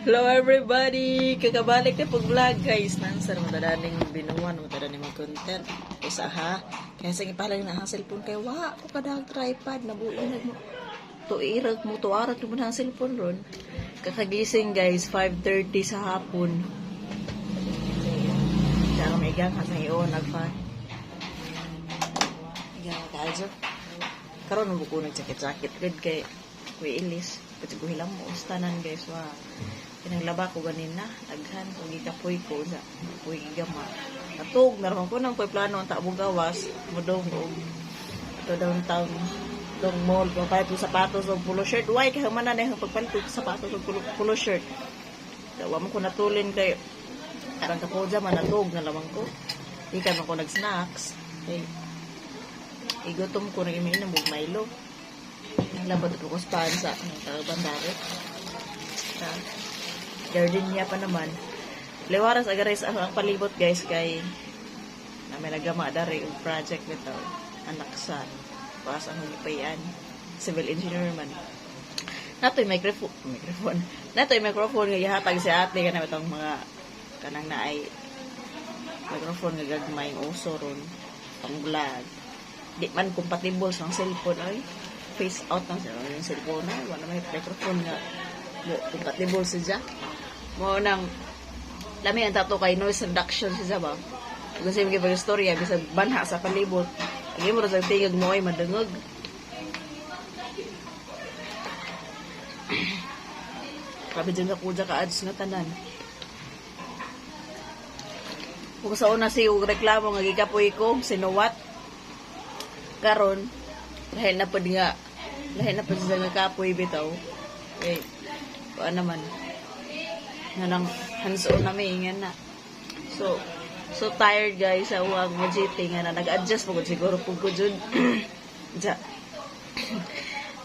Hello everybody! Kakabalik na pag-vlog guys. Nansar mo tadaning binuwan, mo tadaning mga content. Isa ha? Kaya sige pala na ang cellphone kayo. Wa, ako kadang tripod. Nabuinag mo. Tuirag mo, tuarat mo na ang cellphone ron. Kakagising guys, 5:30 sa hapon. Kaya may igang ha sa iyo, nagpa. Igang ka karon mo ko nag-jacket-jacket. Good kay Kuya Ilis. Kasi ko hilang mo ustanan guys. Wa. Pinaglaba ko ganina, daghan ko gikapoy ko sa puy gama. Atog naron ko nang plano ang taabong gawas, mudong og to downtown dong mall ko kay sapatos og polo shirt. Why kay man na ang pagpalit og sapatos og polo shirt. Dawa mo ko natulin kay arang kapoja man natog na lamang ko. Di ka man ko nag-snacks. Hey. Igutom ko na iminom og Milo. Labot ko sa sa bandare. Gardenia pa naman. Lewaras agares ang palibot guys kay na may nagama dari yung project nito. Anak sa pas ang hipayan. Civil engineer man. Natoy microphone. Natoy microphone nga ihatag si ate kana itong mga kanang naay microphone nga gagmay uso ron pang vlog. Di man compatible sa cellphone ay face out ng cellphone na wala may microphone nga compatible sa jack. Mo nang lami ang tato kay noise reduction siya ba? Kasi may mga istorya bisa banha sa palibot. Agi mo ra sa tingog mo ay madungog. Kabi dyan ako dyan ka-ads nga tanan. Kung sa una si reklamo nga gikapoy ko, sinuwat. Karon, lahil na pa siya nga kapoy bitaw. Eh, kuha naman. Nga nang hands-on namin, nga na. So tired guys, sa uwag majiti nga na. Nag-adjust po ko siguro po ko dyan. Diyan.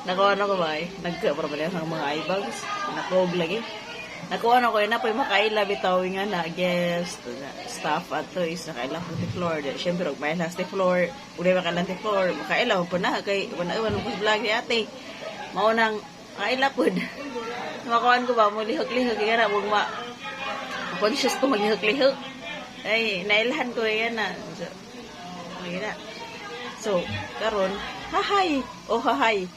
Nakuha na ko ba eh. Nagka-problema ng mga eyebags. Nakuhog lagi. Nakuha na ko yun na po yung makaila bitaw nga na. Guest, staff at to is nakaila po the floor. Siyempre, may last the floor. Uli makaila the floor. Makaila po na. Kay wala po sa vlog ni ate. Maunang makaila po. Makuhaan ko ba, mulihok-lihok, yan na, huwag conscious ko maglihok-lihok. Ay, nailahan ko yan na. So, karon, hahay, hahay.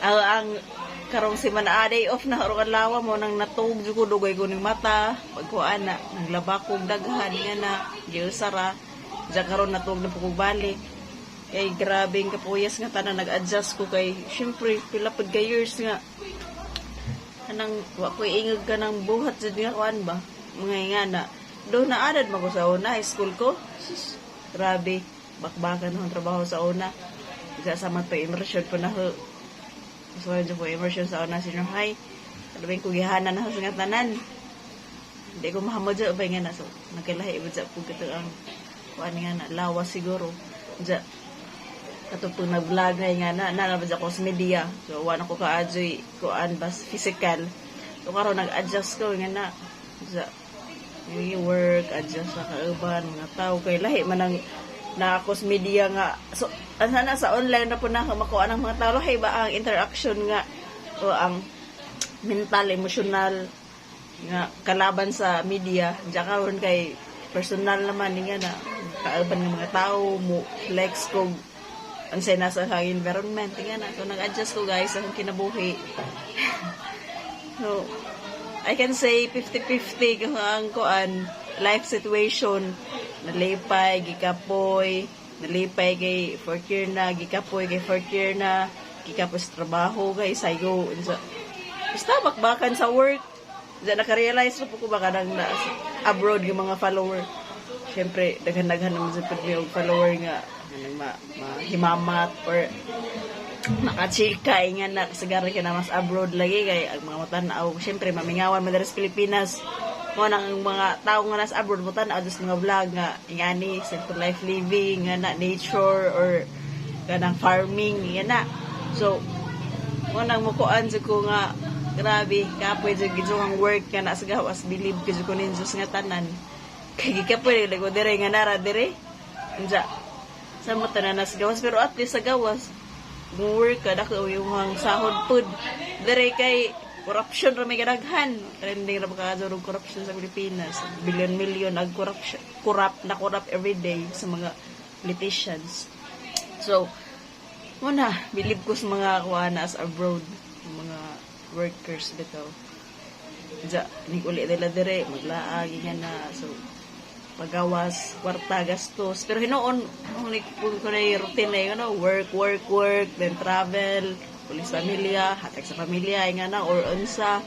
Ang karong si mana day off na karon lawa mo, nang natug, ko dugay ko ng mata, pagkuhaan na, naglaba kong daghan, yan na, giusara, dyan karon natug na pukog balik. Kay grabing kapuyas nga tanan nag-adjust ko kay syempre pila pud ka years nga anang wa ko ingag ka ng buhat jud nga kuan ba mga nga na do na adad mo ko sa una high school ko. Sus, grabe bakbakan ang trabaho sa una isa sa mat pa immersion po na ho so jud po immersion sa una senior high labing ko gihanan na sa nga tanan hindi ko mahamad jud ba nga na so nagkalahi jud sa pud kato ang kuan nga na lawas siguro ja katupong nag-vlog nga na nalabas ako sa media. So, wala ko ka-adjoy kuan bas physical. So, karon nag-adjust ko nga na sa work, adjust sa kauban, mga tao. Kay lahi man ang na-ako sa media nga. So, sana sa online na po na makuha ng mga tao. Lahi ba ang interaction nga o ang mental, emotional nga kalaban sa media. Diyan karon kay personal naman nga na kauban ng mga tao mo flex ko ang nasa environment nga na. So nag-adjust ko guys ang kinabuhi. So I can say 50-50 kung ang kuan life situation nalipay gikapoy nalipay kay fourth year na gikapoy kay fourth year na gikapoy sa trabaho guys sayo so, basta bakbakan sa work diyan naka-realize po ko baka nang abroad yung mga follower syempre daghan-daghan naman sa pagmiyog follower nga mahimamat or nakachikay nga na sigari ka na mas abroad lagi kay ang mga matanaw syempre mamingawan madalas Pilipinas mo nang mga tao nga nasa abroad mo tanaw just mga vlog nga ingani simple life living nga na nature or ganang farming nga na so mo nang mukuan sa ko nga grabe kapoy jud gid ang work nga na sa gawas believe gid ko ninyo nga tanan kay gikapoy lego dire nga nara dire unsa sa mo tanan nas gawas pero at least sa gawas work ka dako yung sahod pud dire kay corruption ra may kadaghan. Trending ra makadto og corruption sa Pilipinas. Billion ag corrupt every day sa mga politicians. So, muna, believe ko sa mga kuana as abroad, mga workers dito. Diya, uli nila dire, maglaag, nga na. So, pagawas, kwarta, gastos. Pero hinoon, kung ko na yung routine na yun, work, then travel, pulis pamilya, hatag sa pamilya, nga na, or unsa.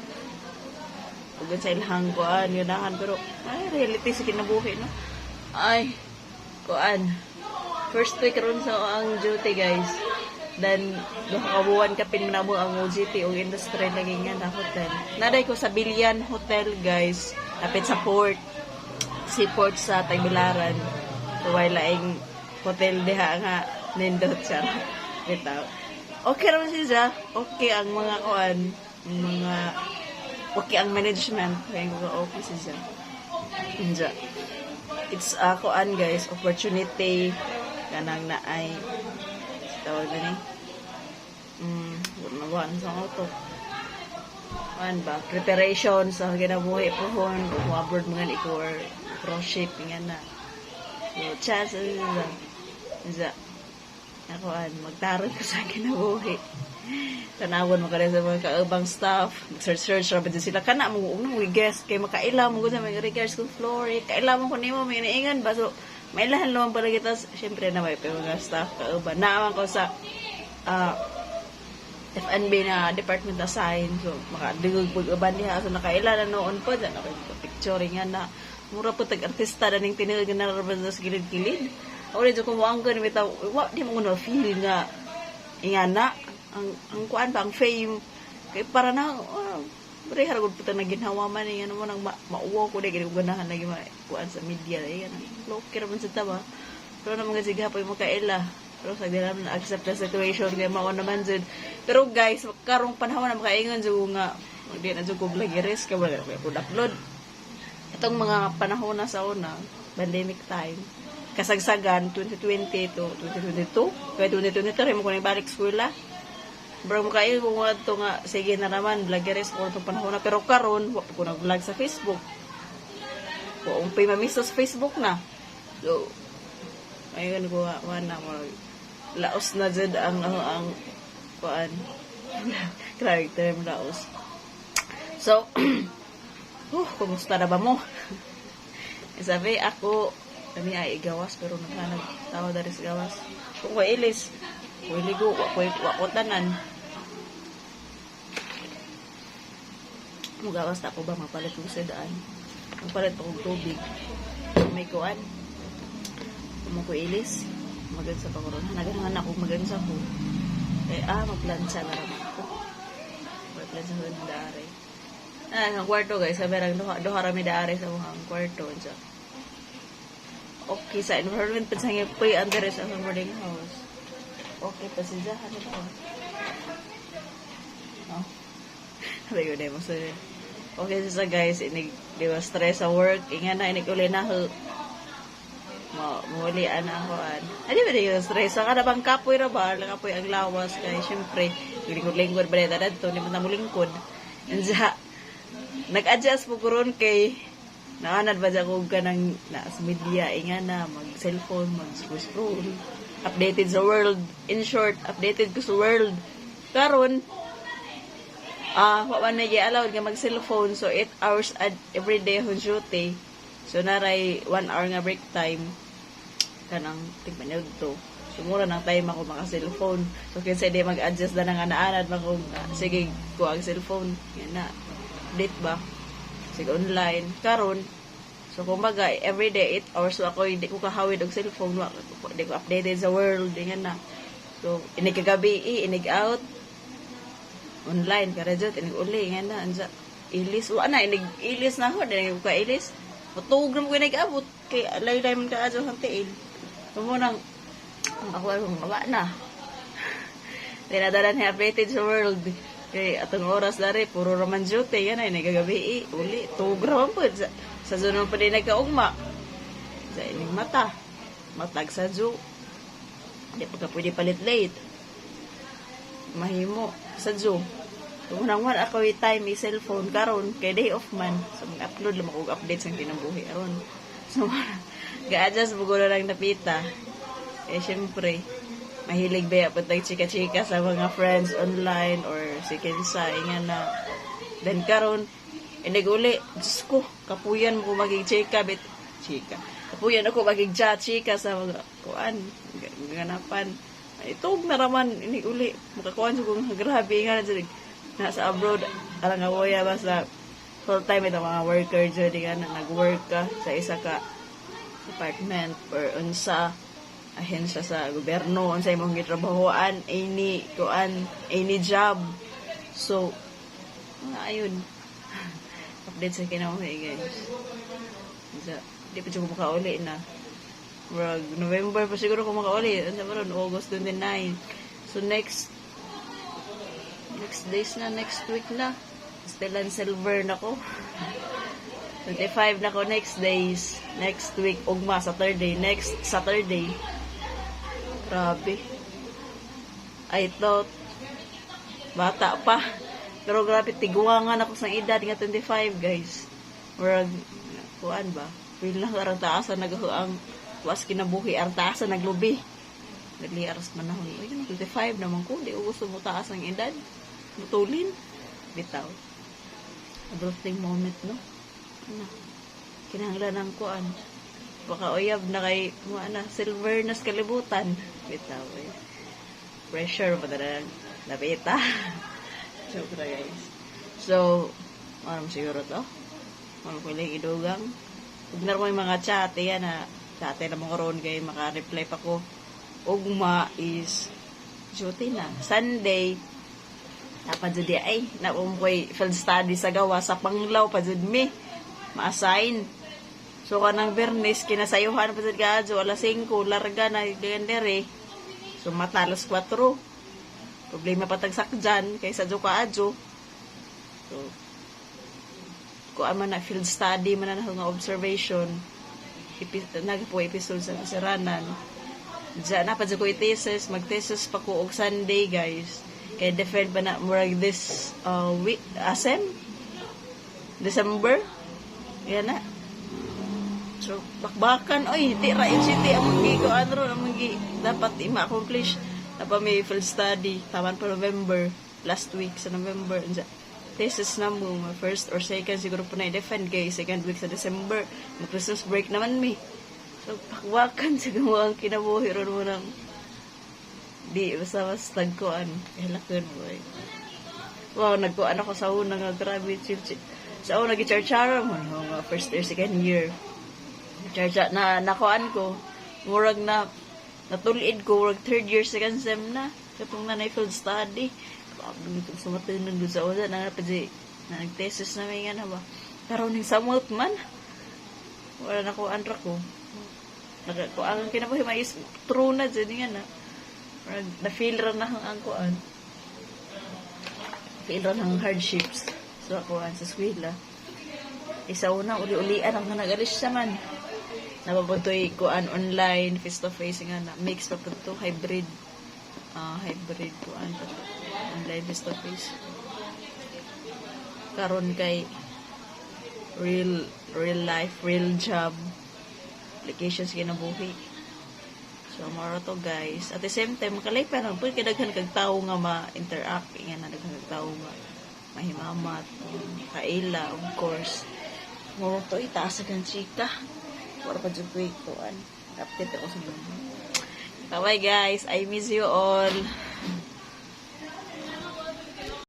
Huwag sa ilhang kuan, yunahan. Pero, ay, reality sa kinabuhi, no? Ay, kuan. First week ron sa ang duty, guys. Then, kabuwan kapin na mo ang OGT o industry lagi nga na hotel. Naday ko sa Billion Hotel, guys. Kapit sa port. Seaport sa Tagbilaran. So, while laing hotel diha nga nindot siya. Bitaw. Okay naman siya. Okay ang mga kuan. Okay ang management. Kaya ko okay siya. Inja. It's kuan, guys. Opportunity. Kanang na ay tawag na buwan sa auto. Ano ba? Preparation sa ginabuhi po hon. Kung abroad mga ikaw or cross shipping na. So, chances is ako magtarot ko sa ginabuhi. Tanawon mo ka rin sa mga kaabang staff. Search ra ba din sila. Kana mo we guess kay makailaw mo sa mga regards kong floor. Kailan mo ko nimo may naingan ba? So, may lahan naman pala kita. Siyempre na may mga staff kaabang. Naaman ko sa F&B na department assign. So, makadigog pag-uban niya. So, nakailan na noon po. Diyan, picturing nga na. Mura po tag-artista na ning tinilog na naraban sa gilid-gilid. Ako rin kung muang ko, di mo na feel nga ingana. Ang kuan ba, ang fame. Kaya para na, berihar ko po na ginhawa man. Ano mo nang mauwa ko. Di ko ganahan lagi kuan sa media. Loki naman sa taba. Pero naman kasi gapoy mo kaila. Pero sa di naman na-accept na situation. Kaya mao naman dyan. Pero guys, karong panahon na makaingan dyan nga. Hindi na dyan ko lagi risk. Kaya wala ko upload. Itong mga panahon na sa una, pandemic time, kasagsagan, 2020 to 2022, kaya 2023, mo ko na ibalik school bro mo kayo kung ito nga, sige na naman, vloggeries ko itong panahon na, pero karon wala ko nag-vlog sa Facebook. Kung pay mamiss sa Facebook na. So, ayun ko, wala mo, laos na dyan ang kuan, character mo laos. So, kumusta na ba mo? Sabi ako, kami ay igawas, pero nagtawa dari sa gawas. Kung ko ilis, kung iligo, wakotanan. Magawas na ako ba, mapalit ko sa daan. Mapalit ko ng tubig. May kuan. Kung ko ilis, magansa pa ko ron. Naganahan ako magansa ko. Magplansa na naman ako. Magplansa ko ng daari. Ang kwarto, guys, sabi lang, doha rami daari sa mga kwarto. Okay, sa environment, pansangin po yung under sa boarding house. Okay, pa siya. Ano ba? No? Sabi ko na mo sa okay, sa guys, di ba stress sa work, inga na, uli na ho. Maulian na ako. Di ba yung stress? Saka na bang kapoy ra ba? Kapoy ang lawas. Kaya, syempre, lingkod-lingkod ba na dito? Hindi mo na mo lingkod. And nag-adjust po ko ron kay naanad ba dyan ko ka ng sa media, inga na, mag-cellphone, mag-scroll, updated sa world. In short, updated ko sa world. Karon, wawan na i-allowed nga mag-cellphone, so 8 hours every day on duty. So, naray 1 hour nga break time. Kanang, tigman nyo ito. So, mura ng time ako maka-cellphone. So, kinsa di mag-adjust na nga naanad, sige, ko ang cellphone. Yan na. Update ba? Sige, online. Karon, so kumbaga, everyday 8 hours, so ako hindi ko kahawid og cellphone, hindi ko updated sa world, ganyan na. So, inig kagabi, inig out, online, kaya dyan, inig uli, ganyan na, ansa, ilis, inig ilis na ako, hindi ko ka-ilis, matug na mo inig abot, kaya layo-layo man ka-adyo ang tiil. So, munang, ako, mawa na. Tinadala niya updated sa world. Kay atong oras dari puro raman duty yan ay nagagabi uli tugra po sa sunod pa din nagkaugma sa ining matag sa zoo di pa ka pwede palit late mahimo sa zoo Unang man ako time may cellphone karon kay day off man. So mag-upload lang ako updates ang kinabuhi aron. So ga-adjust mo ko na lang napita. Eh syempre mahilig ba po tag chika-chika sa mga friends online or si Kinsay nga na. Then karon iniguli, Diyos ko, kapuyan mo magig-chika bit chika. Kapuyan ako magig-chika sa mga kuan ganapan. Itog na raman iniguli makakuan ko grabe nga na nasa abroad alang awoya ba sa full time ito mga worker dyan nga na nag-work ka sa isa ka department or unsa ahensya sa gobyerno unsa imong gitrabahoan any job so ayun update sa kinabuhi guys di pa ko makauli na November pa siguro ko makauli unsa ba ron August 29 so next days na, next week na. Still on silver na ko. 25 na ko next days. Next week, ugma, Saturday. Next Saturday. Grabe. I thought, bata pa. Pero grabe, tiguangan ako sa edad nga 25, guys. Murag, kuan ba? Feel na karang taasan nagahuang was kinabuhi, ang taasan naglubi. Dali aras manahon. Ay, 25 naman ko. Di ko gusto mo taas ang edad. Butulin. Bitaw. Adulting moment, no? Ano? Kinahanglan ng kuan. Baka uyab na kay, silver na sa kalibutan. Bitaw, eh. Pressure pa na napita. Joke na, guys. So, ano siguro to? Ano ko lang idugang. Huwag na rin mga chat, yan na. Chat na mga ron kay maka-reply pa ko. Ugma is duty na. Sunday, dapat jud ay naumkoy field study sa gawa sa Panglaw pa jud mi ma-assign. So kanang Bernes kinasayuhan pa jud gadyo alas 5 larga na gendere. So matalas 4. Problema pa tag sakjan kaysa jo kaadyo. So ko man na field study man na nga observation. Nagapo episode sa kasaranan. Diyan na pa jud ko i-thesis, mag-thesis pa ko og Sunday, guys. Kay defend ba na murag this week, asem? December? Yan na. So, bakbakan, oy, di ra city among gigo anro among dapat i-accomplish. Napa may field study, taman pa November, last week sa November. Thesis na mo, first or second, siguro po na i-defend kay second week sa December. Mag-Christmas break naman mi. So, bakbakan siguro ang kinabuhi ron mo ng di, basta mas nagkuan. Hilakon mo eh. Wow, nagkuan ako sa una nga, grabe, chill. Sa una, nag-charchara mo, nga first year, second year. Charcha, nakuan ko, murag na, natulid ko, murag third year, second sem na. Kapag na na-field study. Grabe, itong sumatunan doon sa una, na nag-thesis na may nga na ba. Karoon ng samot man. Wala nakuan ra ko. Ang kinabuhi, may true na dyan nga na. Na-feel ra na ang kuan. Feel ra ng hardships. So ako sa eskwela. Isa una uli-ulian ang nag-alis siya man. Napapuntoy kuan online, face to face nga na mix pa to hybrid. Hybrid kuan online face to face. Karon kay real life, real job applications kinabuhi. So, mara to guys. At the same time, makalay pa lang. Pwede kadaghan kag tao nga ma-interact. Nga na daghan kag tao nga mahimamat. Kaila, of course. Mara to, itaas kang chika. Mara pa dyan ko ikuan. Update ako sa mga. Bye guys. I miss you all.